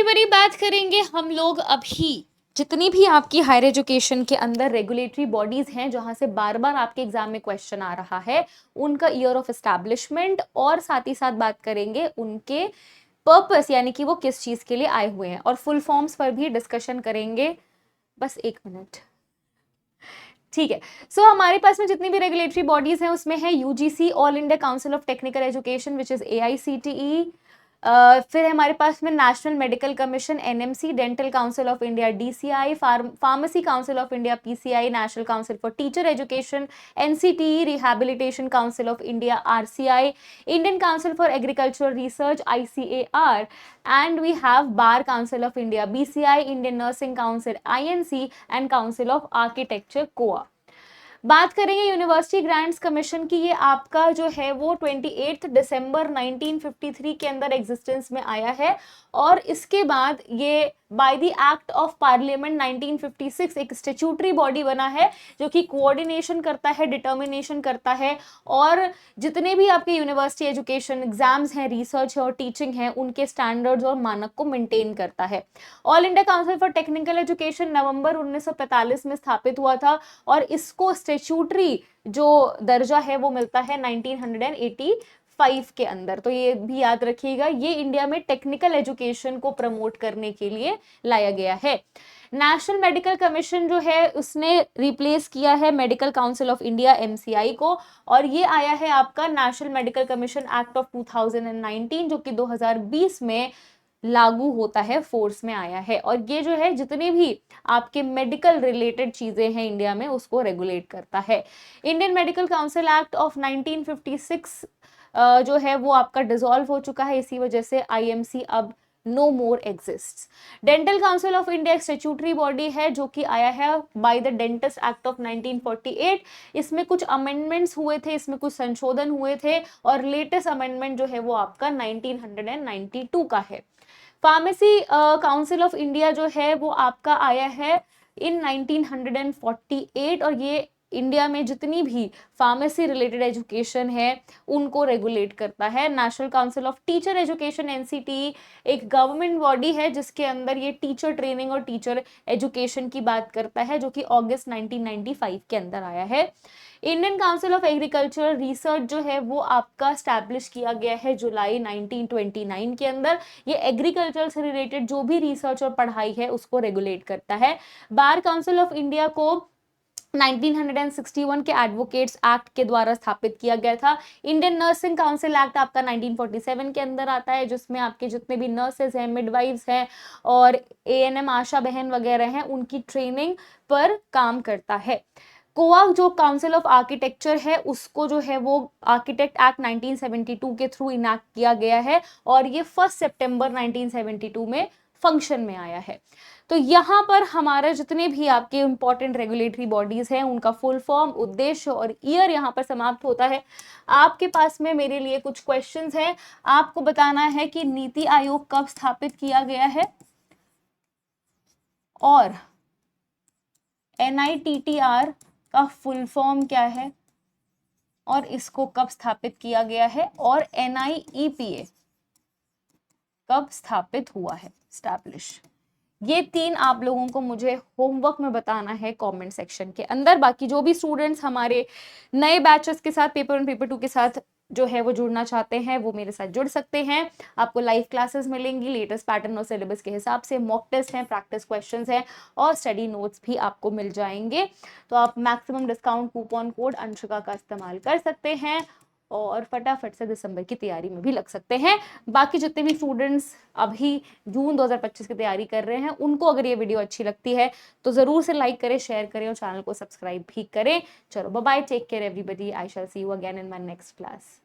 बड़ी बात करेंगे हम लोग अभी जितनी भी आपकी हायर एजुकेशन के अंदर रेगुलेटरी बॉडीज हैं जहां से बार बार आपके एग्जाम में क्वेश्चन आ रहा है, उनका ईयर ऑफ एस्टैब्लिशमेंट और साथ ही साथ बात करेंगे उनके पर्पस, यानी कि वो किस चीज के लिए आए हुए हैं, और फुल फॉर्म्स पर भी डिस्कशन करेंगे। बस एक मिनट, ठीक है। सो हमारे पास में जितनी भी रेगुलेटरी बॉडीज हैं उसमें है UGC, all India council of technical education which is AICTE. फिर हमारे पास में national medical commission NMC, dental council of India DCI, pharmacy council of India PCI, national council for teacher education NCTE, rehabilitation council of India RCI, Indian council for agricultural research ICAR, and we have bar council of india bci, indian nursing council inc, and council of architecture कोआ। बात करेंगे university grants commission की, ये आपका जो है वो 28 दिसंबर 1953 के अंदर एग्जिस्टेंस में आया है, और इसके बाद ये by the act of parliament 1956 एक स्टैट्यूटरी बॉडी बना है जो कि कोऑर्डिनेशन करता है, डिटर्मिनेशन करता है, और जितने भी आपके यूनिवर्सिटी एजुकेशन एग्जाम्स हैं, रिसर्च है और टीचिंग है, उनके स्टैंडर्ड्स और मानक को मेंटेन करता है। All India Council for Technical Education नवंबर 1945 में स्थापित हुआ था, और इसको स्टैट्यूटरी जो दर्जा है वो मिलता है 1985 के अंदर। तो ये भी याद रखिएगा, ये इंडिया में टेक्निकल एजुकेशन को प्रमोट करने के लिए लाया गया है। नेशनल मेडिकल कमीशन जो है उसने रिप्लेस किया है medical council of India MCI को, और ये आया है आपका national medical commission act of 2019 जो कि 2020 में लागू होता है, फोर्स में आया है, और ये जो है जितने भी आपके मेडिकल रिलेटेड चीजें हैं इंडिया में उसको रेगुलेट करता है। Indian medical council act of 1956 जो है वो आपका डिसॉल्व हो चुका है, इसी वजह से आईएमसी अब no more exists. Dental council of India एक स्टैट्यूटरी बॉडी है जो कि आया है by the dentist act of 1948। इसमें कुछ अमेंडमेंट्स हुए थे, इसमें कुछ संशोधन हुए थे, और लेटेस्ट अमेंडमेंट जो है वो आपका 1992 का है। फार्मेसी काउंसिल ऑफ इंडिया जो है वो आपका आया है इन 1948, और ये इंडिया में जितनी भी फार्मेसी रिलेटेड एजुकेशन है उनको रेगुलेट करता है। National council of teacher education NCT एक गवर्नमेंट बॉडी है जिसके अंदर ये टीचर ट्रेनिंग और टीचर एजुकेशन की बात करता है, जो कि अगस्त 1995 के अंदर आया है। Indian council of agricultural research जो है वो आपका स्टैब्लिश किया गया है जुलाई 1929 के अंदर। ये एग्रीकल्चर से रिलेटेड जो भी रिसर्च और पढ़ाई है उसको रेगुलेट करता है। बार काउंसिल ऑफ इंडिया को 1961 के एडवोकेट्स एक्ट के द्वारा स्थापित किया गया था। इंडियन नर्सिंग काउंसिल एक्ट आपका 1947 के अंदर आता है, जिसमें आपके जितने भी नर्सेज हैं, मिडवाइव्स हैं और एएनएम आशा बहन वगैरह हैं, उनकी ट्रेनिंग पर काम करता है। कोआ जो काउंसिल ऑफ आर्किटेक्चर है उसको जो है वो आर्किटेक्ट एक्ट 1972 के थ्रू इनैक्ट किया गया है, और ये 1 सितंबर 1972 में फंक्शन में आया है। तो यहाँ पर हमारे जितने भी आपके इंपॉर्टेंट रेगुलेटरी बॉडीज हैं उनका फुल फॉर्म, उद्देश्य और ईयर यहाँ पर समाप्त होता है। आपके पास में मेरे लिए कुछ क्वेश्चंस हैं, आपको बताना है कि नीति आयोग कब स्थापित किया गया है, और NITTR का फुल फॉर्म क्या है, और इसको कब स्थापित किया गया है, और NIEPA कब स्थापित हुआ है, स्टैब्लिश। ये 3 आप लोगों को मुझे होमवर्क में बताना है कमेंट सेक्शन के अंदर। बाकी जो भी स्टूडेंट्स हमारे नए बैचेस के साथ पेपर 1 पेपर 2 के साथ जो है वो जुड़ना चाहते हैं वो मेरे साथ जुड़ सकते हैं। आपको लाइव क्लासेस मिलेंगी, लेटेस्ट पैटर्न और सिलेबस के हिसाब से, मॉक टेस्ट हैं, प्रैक्टिस क्वेश्चंस हैं, और स्टडी नोट्स भी आपको मिल जाएंगे। तो आप maximum discount coupon code Anshika का इस्तेमाल कर सकते हैं और फटाफट से दिसंबर की तैयारी में भी लग सकते हैं। बाकी जितने भी स्टूडेंट्स अभी जून 2025 की तैयारी कर रहे हैं उनको अगर ये वीडियो अच्छी लगती है तो जरूर से लाइक करें, शेयर करें और चैनल को सब्सक्राइब भी करें। चलो bye bye, take care everybody, I shall see you again in my next class.